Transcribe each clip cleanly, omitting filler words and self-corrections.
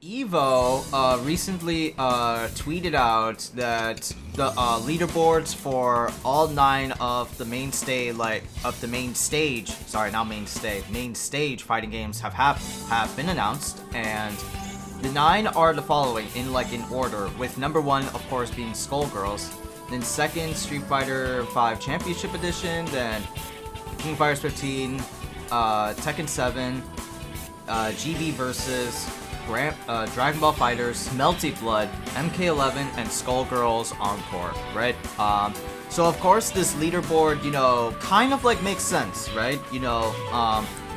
EVO recently tweeted out that the leaderboards for all 9 of the mainstay, main stage fighting games have been announced, and the 9 are the following in order, with number 1 of course being Skullgirls, then second Street Fighter 5 Championship Edition, then King of Fighters 15, Tekken 7, GB versus Dragon Ball FighterZ, Melty Blood, MK11, and Skullgirls Encore, right? So of course this leaderboard, kind of makes sense, right?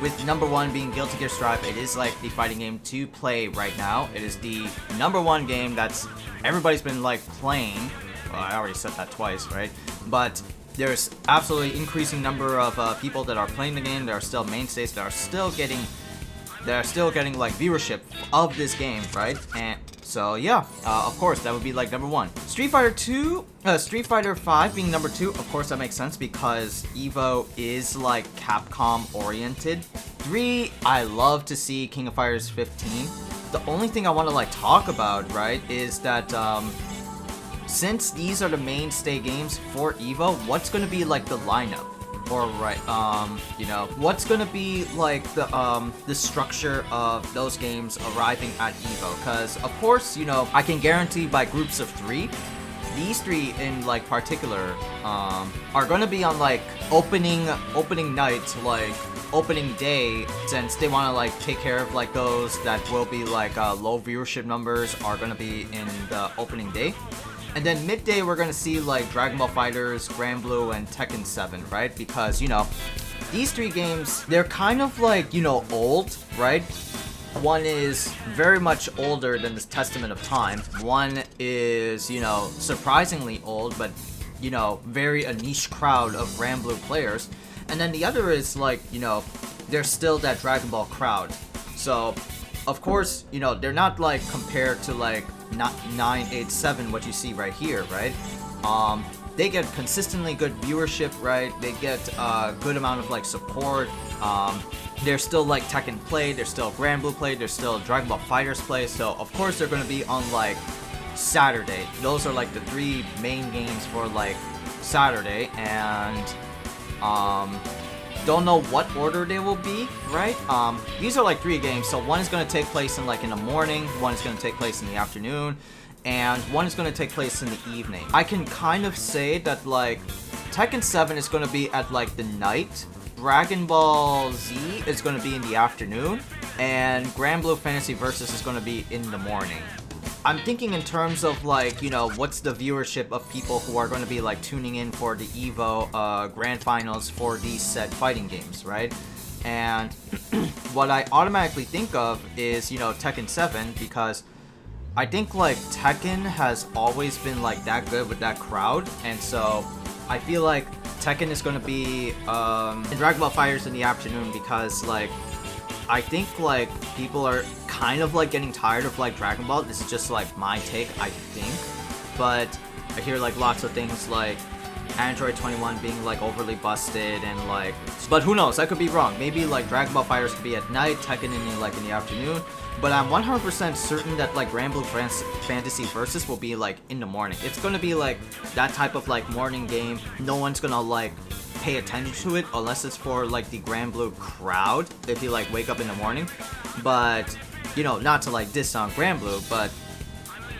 With number 1 being Guilty Gear Strive, it is the fighting game to play right now. It is the number 1 game that's everybody's been playing. Well, I already said that twice, right? But there's absolutely increasing number of people that are playing the game. There are still mainstays that are still getting viewership of this game, right? And so yeah, of course that would be number 1. Street Fighter 5 being number 2, of course that makes sense because EVO is Capcom oriented. 3, I love to see King of Fighters 15. The only thing I want to talk about, right, is that since these are the mainstay games for EVO, what's gonna be the lineup? Or what's gonna be the structure of those games arriving at EVO? Because of course, I can guarantee by groups of 3, these 3 in particular are gonna be on opening night, opening day, since they want to take care of those that will be low viewership numbers are gonna be in the opening day. And then midday, we're gonna see Dragon Ball FighterZ, Grand Blue, and Tekken 7, right? Because, these 3 games, they're kind of old, right? One is very much older than this Testament of Time. One is, surprisingly old, but, very a niche crowd of Grand Blue players. And then the other is there's still that Dragon Ball crowd. So, of course, they're not compared to 987, what you see right here, right? They get consistently good viewership, right? They get a good amount of support. There's still Tekken play, there's still Grand Blue play, there's still Dragon Ball FighterZ play. So of course they're gonna be on Saturday. Those are the 3 main games for Saturday, and don't know what order they will be, right? These are 3 games, so one is going to take place in the morning, one is going to take place in the afternoon, and one is going to take place in the evening. I can kind of say that Tekken 7 is going to be at the night, Dragon Ball Z is going to be in the afternoon, and Grand Blue Fantasy Versus is going to be in the morning. I'm thinking in terms of what's the viewership of people who are going to be tuning in for the EVO Grand Finals for these said fighting games, right? And what I automatically think of is Tekken 7, because I think Tekken has always been that good with that crowd, and so I feel Tekken is going to be in Dragon Ball FighterZ in the afternoon, because I think people are kind of getting tired of Dragon Ball. This is just my take, I think, but I hear lots of things Android 21 being overly busted, and but who knows, I could be wrong. Maybe Dragon Ball FighterZ could be at night, Tekken in the afternoon, but I'm 100% certain that Grand Blue Fantasy Versus will be in the morning. It's gonna be that type of morning game. No one's gonna pay attention to it unless it's for the Grand Blue crowd if you wake up in the morning. But not to diss on Grand Blue, but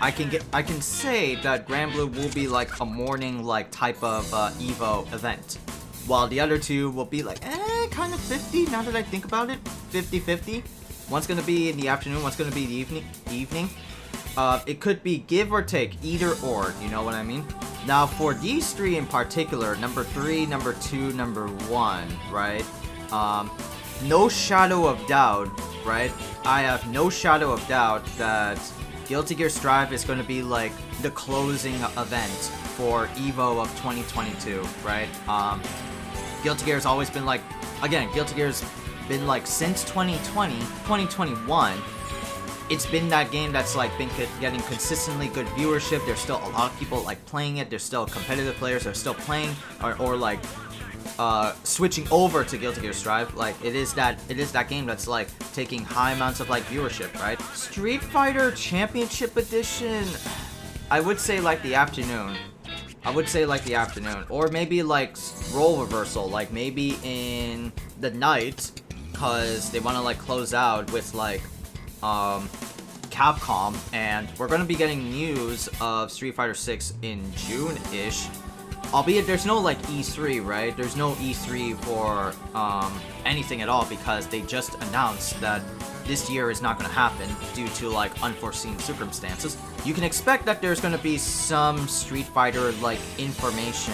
I can say that Grand Blue will be a morning type of EVO event, while the other 2 will be kind of 50, now that I think about it, 50-50. One's gonna be in the afternoon, one's gonna be the evening. It could be give or take, either or, you know what I mean? Now for these 3 in particular, number 3, number 2, number 1, right? No shadow of doubt, right? I have no shadow of doubt that Guilty Gear Strive is going to be the closing event for EVO of 2022, right? Guilty Gear has always been again, Guilty Gear's been since 2020, 2021. It's been that game that's been getting consistently good viewership. There's still a lot of people playing it. There's still competitive players that are still playing, or switching over to Guilty Gear Strive. Like it is that game that's like taking high amounts of like viewership, right? Street Fighter Championship Edition, I would say like the afternoon. Or maybe like role reversal, like maybe in the night, cause they want to like close out with like Capcom, and we're gonna be getting news of Street Fighter 6 in June-ish. Albeit there's no like E3, right? There's no E3 for anything at all, because they just announced that this year is not going to happen due to like unforeseen circumstances. You can expect that there's going to be some Street Fighter like information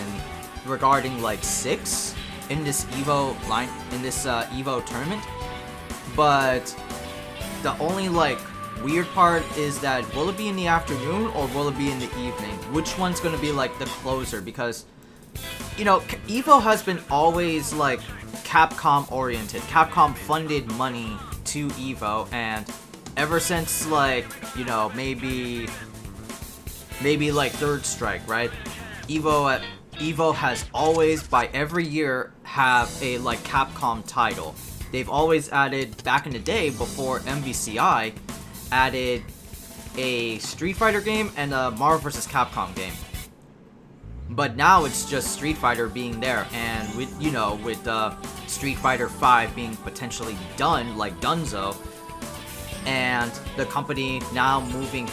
regarding like 6 in this EVO EVO tournament. But the only like weird part is that will it be in the afternoon or will it be in the evening? Which one's going to be like the closer? Because you know, EVO has been always like Capcom oriented. Capcom funded money to EVO, and ever since like, you know, maybe like Third Strike, right? EVO has always, by every year, have a like Capcom title. They've always added, back in the day before MVCI, added a Street Fighter game and a Marvel vs. Capcom game. But now it's just Street Fighter being there, and with Street Fighter 5 being potentially done, like Dunzo, and the company now moving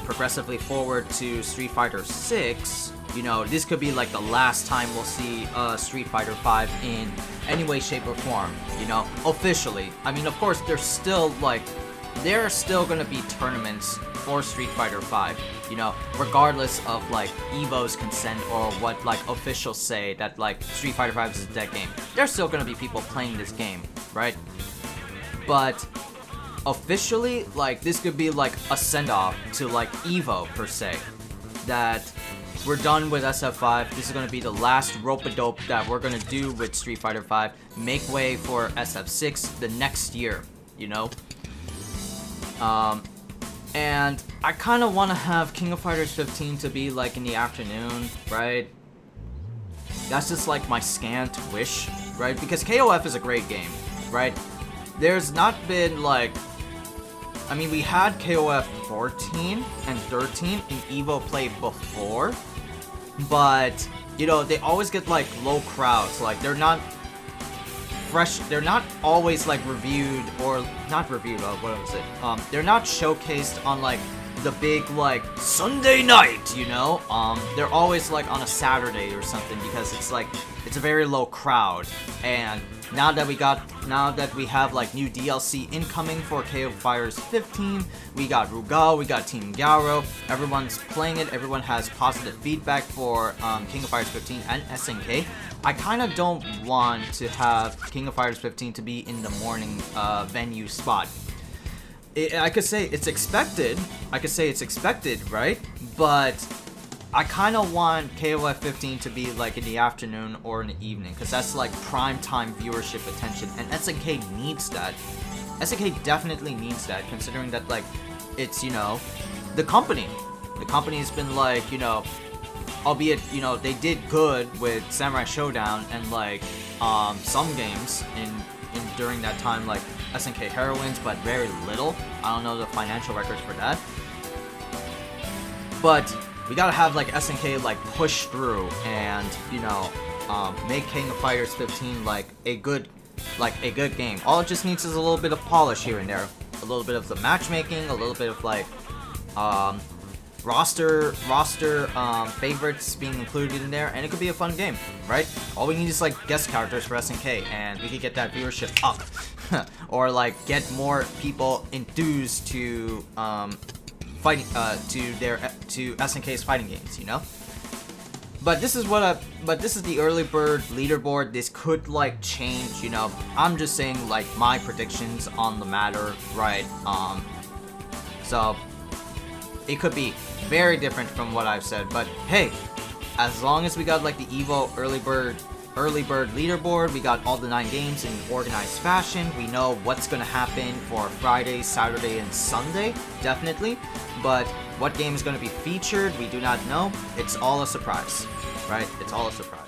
progressively forward to Street Fighter 6. You know, this could be like the last time we'll see Street Fighter 5 in any way, shape, or form. You know, officially. I mean, of course, there are still gonna be tournaments for Street Fighter 5, you know, regardless of like EVO's consent or what like officials say that like Street Fighter 5 is a dead game. There's still gonna be people playing this game, right? But officially, like, this could be like a send-off to like EVO per se, that we're done with SF5. This is gonna be the last rope-a-dope that we're gonna do with Street Fighter 5. Make way for SF6 the next year, you know. And I kind of want to have King of Fighters 15 to be like in the afternoon, right? That's just like my scant wish, right? Because KOF is a great game, right? There's not been like, I mean, we had KOF 14 and 13 in EVO play before, but you know, they always get like low crowds. Like they're not fresh, they're not always like reviewed, or not reviewed, what was it? They're not showcased on like the big like Sunday night, you know? They're always like on a Saturday or something, because it's like, it's a very low crowd. And now that we have like new DLC incoming for KO Fighters 15, we got Rugal, we got Team Garo, everyone's playing it, everyone has positive feedback for King of Fighters 15 and SNK. I kind of don't want to have King of Fighters 15 to be in the morning venue spot. I could say it's expected, right? But I kind of want KOF 15 to be like in the afternoon or in the evening, because that's like prime time viewership attention, and SNK needs that. SNK definitely needs that, considering that like it's, you know, the company has been like, you know, albeit, you know, they did good with Samurai Showdown and like some games in during that time, like SNK Heroines, but very little. I don't know the financial records for that. But we gotta have like SNK like push through and, you know, make King of Fighters 15 like a good game. All it just needs is a little bit of polish here and there, a little bit of the matchmaking, a little bit of like roster favorites being included in there, and it could be a fun game, right? All we need is like guest characters for SNK, and we could get that viewership up, or like get more people enthused to fighting to SNK's fighting games, you know. But this is the early bird leaderboard. This could like change, you know. I'm just saying like my predictions on the matter, right? So it could be very different from what I've said, but hey, as long as we got like the EVO early bird leaderboard, we got all the 9 games in organized fashion, we know what's gonna happen for Friday, Saturday, and Sunday, definitely. But what game is gonna be featured, we do not know. It's all a surprise, right? It's all a surprise.